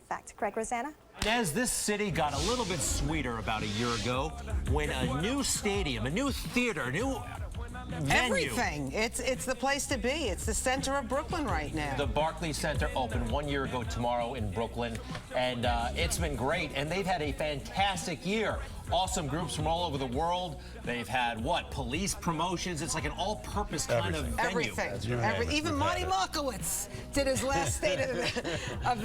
Fact. Greg, Rosanna? As this city got a little bit sweeter about a year ago when a new stadium, a new theater, a new venue. Everything. It's the place to be. It's the center of Brooklyn right now. The Barclays Center opened 1 year ago tomorrow in Brooklyn, and it's been great, and they've had a fantastic year. Awesome groups from all over the world. They've had, police promotions. It's like an all-purpose kind of venue. Everything. Even Monty Markowitz did his last state of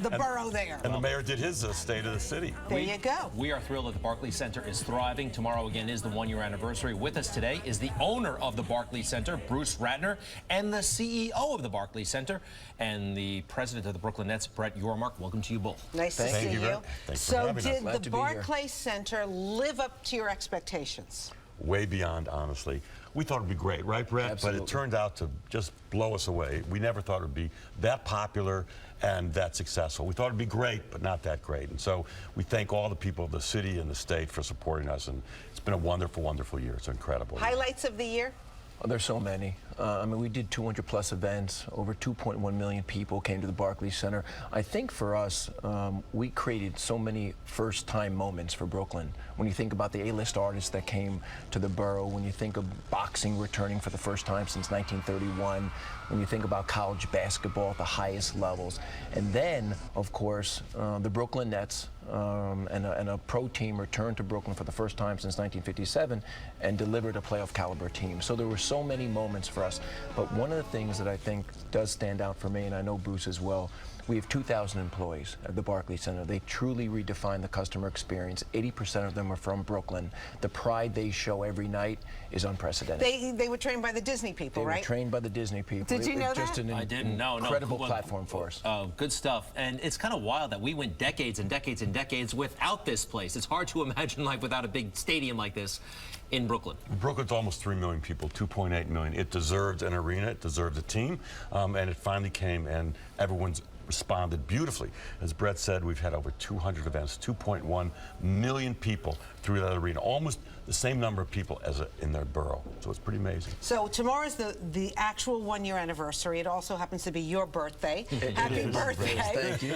the borough there. And the mayor did his state of the city. There you go. We are thrilled that the Barclays Center is thriving. Tomorrow, again, is the 1 year anniversary. With us today is the owner of the Barclays Center, Bruce Ratner, and the CEO of the Barclays Center, and the president of the Brooklyn Nets, Brett Yormark. Welcome to you both. Nice to see you. So did the Barclays Center live up to your expectations? Way beyond, honestly. We thought it'd be great, right, Brett? Absolutely. But it turned out to just blow us away. We never thought it would be that popular and that successful. We thought it'd be great, but not that great. And so we thank all the people of the city and the state for supporting us. And it's been a wonderful, wonderful year. It's incredible. Highlights of the year? Oh, there's so many. I mean, we did 200 plus events. Over 2.1 million people came to the Barclays Center. I think for us, we created so many first-time moments for Brooklyn. When you think about the A-list artists that came to the borough, when you think of boxing returning for the first time since 1931, when you think about college basketball at the highest levels, and then, of course, the Brooklyn Nets and a pro team returned to Brooklyn for the first time since 1957 and delivered a playoff caliber team. So there were so many moments for us. But one of the things that I think does stand out for me, and I know Bruce as well, we have 2,000 employees at the Barclays Center. They truly redefine the customer experience. 80% of them are from Brooklyn. The pride they show every night is unprecedented. They were trained by the Disney people, right? They were trained by the Disney people. Did you know just that? I didn't know. Incredible platform for us. Good stuff. And it's kind of wild that we went decades and decades and decades without this place. It's hard to imagine life without a big stadium like this in Brooklyn. Brooklyn's almost 3 million people, 2.8 million. It deserved an arena, it deserved a team, and it finally came, and everyone's responded beautifully. As Brett said, we've had over 200 events, 2.1 million people through that arena, almost the same number of people as in their borough. So it's pretty amazing. So tomorrow's the actual 1 year anniversary. It also happens to be your birthday. Happy birthday. Thank you.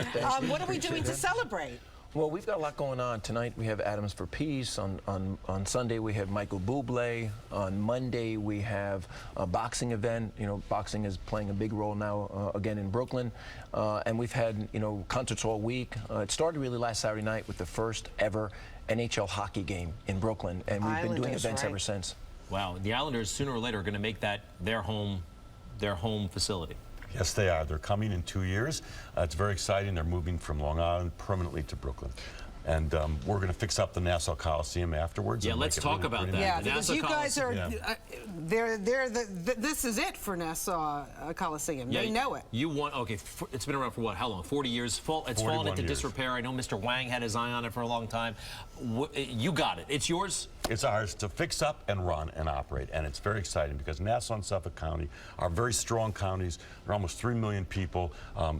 What are we doing to celebrate? Well, we've got a lot going on. Tonight we have Atoms for Peace. On Sunday we have Michael Bublé. On Monday we have a boxing event. You know, boxing is playing a big role now again in Brooklyn. And we've had, concerts all week. It started really last Saturday night with the first ever NHL hockey game in Brooklyn. And we've been doing events ever since. Wow, the Islanders sooner or later are going to make that their home facility. Yes, they are. They're coming in 2 years. It's very exciting. They're moving from Long Island permanently to Brooklyn. And we're going to fix up the Nassau Coliseum afterwards. Yeah, let's talk about that. Yeah, because you guys are, this is it for Nassau Coliseum. Yeah, they know it. You want, okay, it's been around for what, how long? 40 years? It's fallen into disrepair. I know Mr. Wang had his eye on it for a long time. You got it. It's yours? It's ours to fix up and run and operate, and it's very exciting because Nassau and Suffolk County are very strong counties. There are almost 3 million people.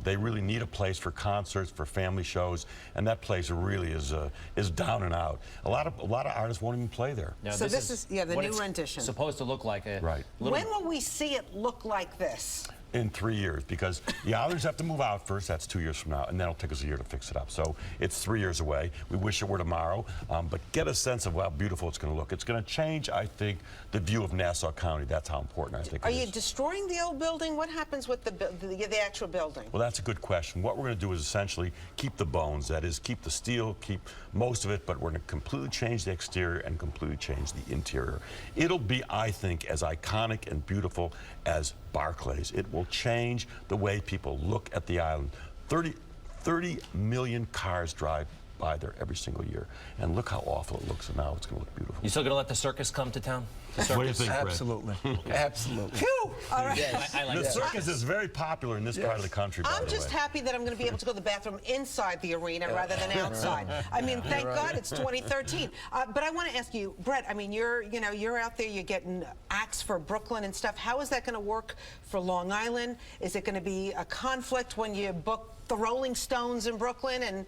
They really need a place for concerts, for family shows, and that place really is down and out. A lot of artists won't even play there. Now, so this is the new rendition. Supposed to look like a When will we see it look like this? In 3 years, because the Islanders have to move out first. That's 2 years from now, and then it'll take us a year to fix it up. So it's 3 years away. We wish it were tomorrow, but get a sense of how beautiful it's going to look. It's going to change, I think, the view of Nassau County. That's how important I think it is. Are you destroying the old building? What happens with the actual building? Well, that's a good question. What we're going to do is essentially keep the bones. That is, keep the steel, keep most of it, but we're going to completely change the exterior and completely change the interior. It'll be, I think, as iconic and beautiful as Barclays. It will change the way people look at the island. 30 million cars drive by there every single year. And look how awful it looks, and now it's going to look beautiful. You still going to let the circus come to town? What do you think, Brett? Absolutely. Absolutely. Phew! All right. Yes. I like the that. circus is very popular in this part of the country, by the way. I'm just happy that I'm going to be able to go to the bathroom inside the arena rather than outside. I mean, thank God it's 2013. But I want to ask you, Brett, I mean, you're out there, you're getting acts for Brooklyn and stuff. How is that going to work for Long Island? Is it going to be a conflict when you book the Rolling Stones in Brooklyn and,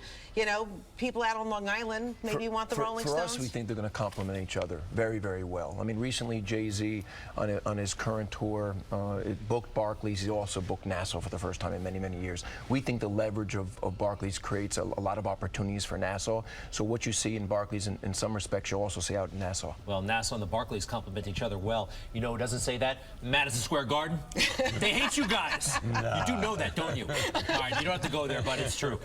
people out on Long Island maybe want the Rolling Stones? For us, we think they're going to complement each other very, very well. I mean, recently recently, Jay-Z, on his current tour, booked Barclays. He also booked Nassau for the first time in many, many years. We think the leverage of Barclays creates a lot of opportunities for Nassau. So what you see in Barclays, in some respects, you'll also see out in Nassau. Well, Nassau and the Barclays complement each other well. You know who doesn't say that? Madison Square Garden. They hate you guys. Nah. You do know that, don't you? All right, you don't have to go there, but it's true.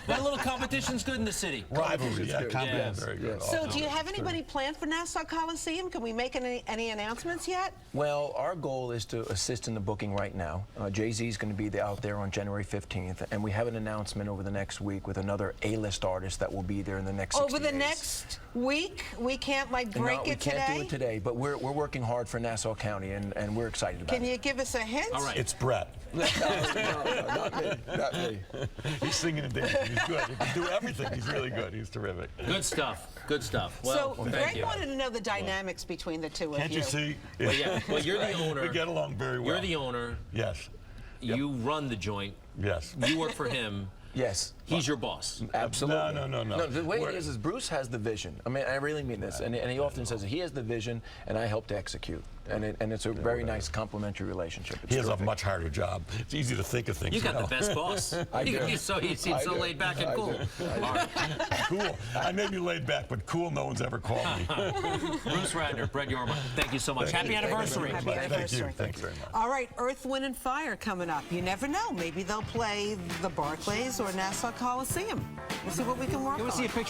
But a little competition's good in the city. Rivalry, yeah, Yeah. very good. Yes. So do you have anybody planned for Nassau Coliseum? Can we make any announcements yet? Well, our goal is to assist in the booking right now. Jay-Z is going to be out there on January 15th, and we have an announcement over the next week with another A-list artist that will be there in the next 60 Over the days. next week? We can't like break No, it today? we can't do it today, but we're working hard for Nassau County, and we're excited about Can it. you give us a hint? All right. It's Brett. No, not me. Not me. He's singing and dancing. He's good. He can do everything. He's really good. He's terrific. Good stuff. Good stuff. Well, So thank Greg you. wanted to know the dynamics between the two of Can't you see? Well, yeah. Well, you're the owner. We get along very well. You're the owner. Yes. You run the joint. Yes. You work for him. Yes. He's your boss. Absolutely. No. The way it is Bruce has the vision. I mean, I really mean this, and he often says that he has the vision, and I help to execute. And it's a very nice complementary relationship. It's He has a terrific. much harder job. It's easy to think of things. You got know. the best boss. I do. He seems I so do. laid back and I cool. do. All right. Cool. I may be laid back, but cool, no one's ever called me. Bruce Radner, Brett Yorma, thank you so much. Happy anniversary. Happy Thank you. anniversary. Thanks very much. All right, Earth, Wind, and Fire coming up. You never know. Maybe they'll play the Barclays or Nassau Coliseum. We'll see what we can work You want on. to see a picture?